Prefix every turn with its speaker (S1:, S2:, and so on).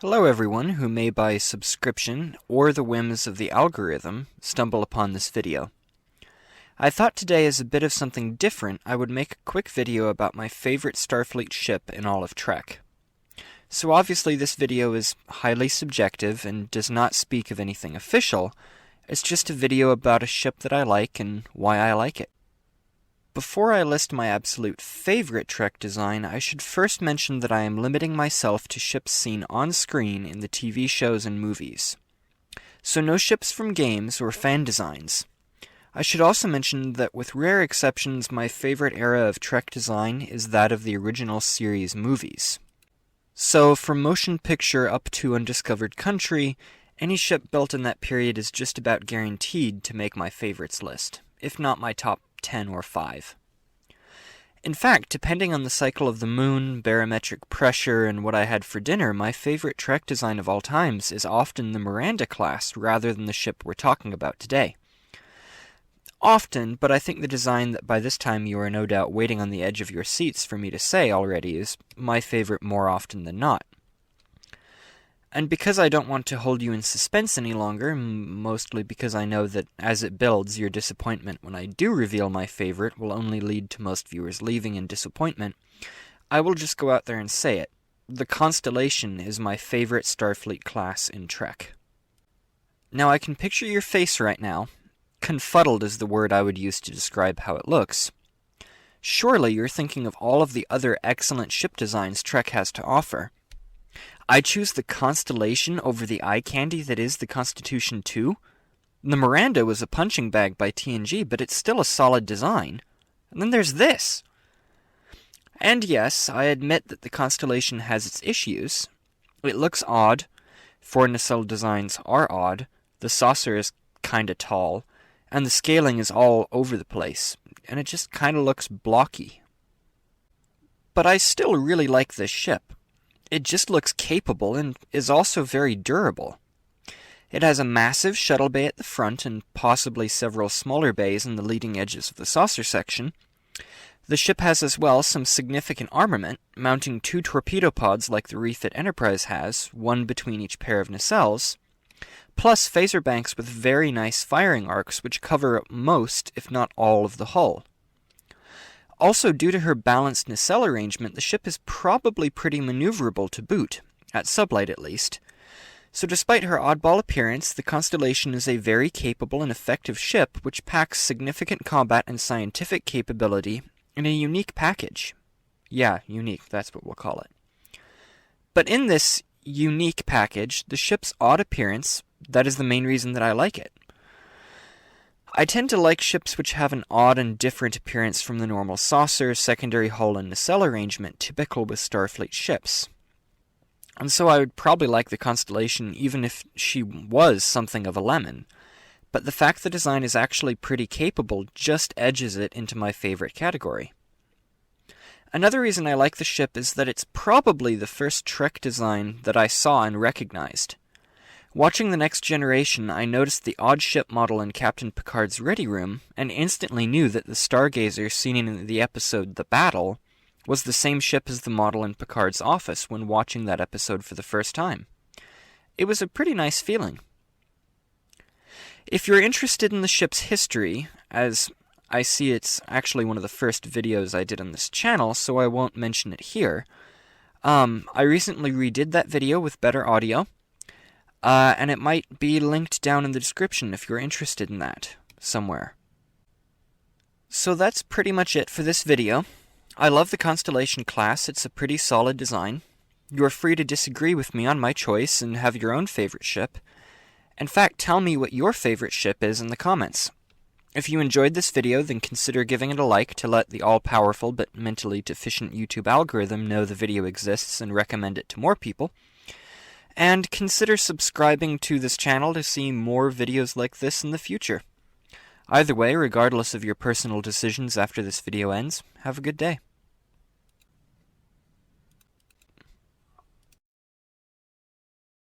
S1: Hello everyone who may by subscription or the whims of the algorithm stumble upon this video. I thought today as a bit of something different I would make a quick video about my favorite Starfleet ship in all of Trek. So obviously this video is highly subjective and does not speak of anything official, it's just a video about a ship that I like and why I like it. Before I list my absolute favorite Trek design, I should first mention that I am limiting myself to ships seen on screen in the TV shows and movies. So no ships from games or fan designs. I should also mention that with rare exceptions, my favorite era of Trek design is that of the original series movies. So from motion picture up to Undiscovered Country, any ship built in that period is just about guaranteed to make my favorites list, if not my top 10 or 5. In fact, depending on the cycle of the moon, barometric pressure, and what I had for dinner, my favorite Trek design of all times is often the Miranda class rather than the ship we're talking about today. Often, but I think the design that by this time you are no doubt waiting on the edge of your seats for me to say already is my favorite more often than not. And because I don't want to hold you in suspense any longer, mostly because I know that as it builds, your disappointment when I do reveal my favorite will only lead to most viewers leaving in disappointment, I will just go out there and say it. The Constellation is my favorite Starfleet class in Trek. Now I can picture your face right now. Confuddled is the word I would use to describe how it looks. Surely you're thinking of all of the other excellent ship designs Trek has to offer. I choose the Constellation over the eye candy that is the Constitution II. The Miranda was a punching bag by TNG, but it's still a solid design. And then there's this. And yes, I admit that the Constellation has its issues. It looks odd. Four nacelle designs are odd. The saucer is kinda tall. And the scaling is all over the place. And it just kinda looks blocky. But I still really like this ship. It just looks capable and is also very durable. It has a massive shuttle bay at the front and possibly several smaller bays in the leading edges of the saucer section. The ship has as well some significant armament, mounting 2 torpedo pods like the refit Enterprise has, one between each pair of nacelles, plus phaser banks with very nice firing arcs which cover most, if not all, of the hull. Also, due to her balanced nacelle arrangement, the ship is probably pretty maneuverable to boot, at sublight at least. So despite her oddball appearance, the Constellation is a very capable and effective ship which packs significant combat and scientific capability in a unique package. Yeah, unique, that's what we'll call it. But in this unique package, the ship's odd appearance, that is the main reason that I like it. I tend to like ships which have an odd and different appearance from the normal saucer, secondary hull, and nacelle arrangement typical with Starfleet ships. And so I would probably like the Constellation even if she was something of a lemon. But the fact the design is actually pretty capable just edges it into my favorite category. Another reason I like the ship is that it's probably the first Trek design that I saw and recognized. Watching The Next Generation, I noticed the odd ship model in Captain Picard's ready room, and instantly knew that the Stargazer seen in the episode The Battle was the same ship as the model in Picard's office when watching that episode for the first time. It was a pretty nice feeling. If you're interested in the ship's history, as I see it's actually one of the first videos I did on this channel, so I won't mention it here, I recently redid that video with better audio, and it might be linked down in the description if you're interested in that somewhere. So that's pretty much it for this video. I love the Constellation class, it's a pretty solid design. You're free to disagree with me on my choice and have your own favorite ship. In fact, tell me what your favorite ship is in the comments. If you enjoyed this video, then consider giving it a like to let the all-powerful but mentally deficient YouTube algorithm know the video exists and recommend it to more people. And consider subscribing to this channel to see more videos like this in the future. Either way, regardless of your personal decisions after this video ends, have a good day.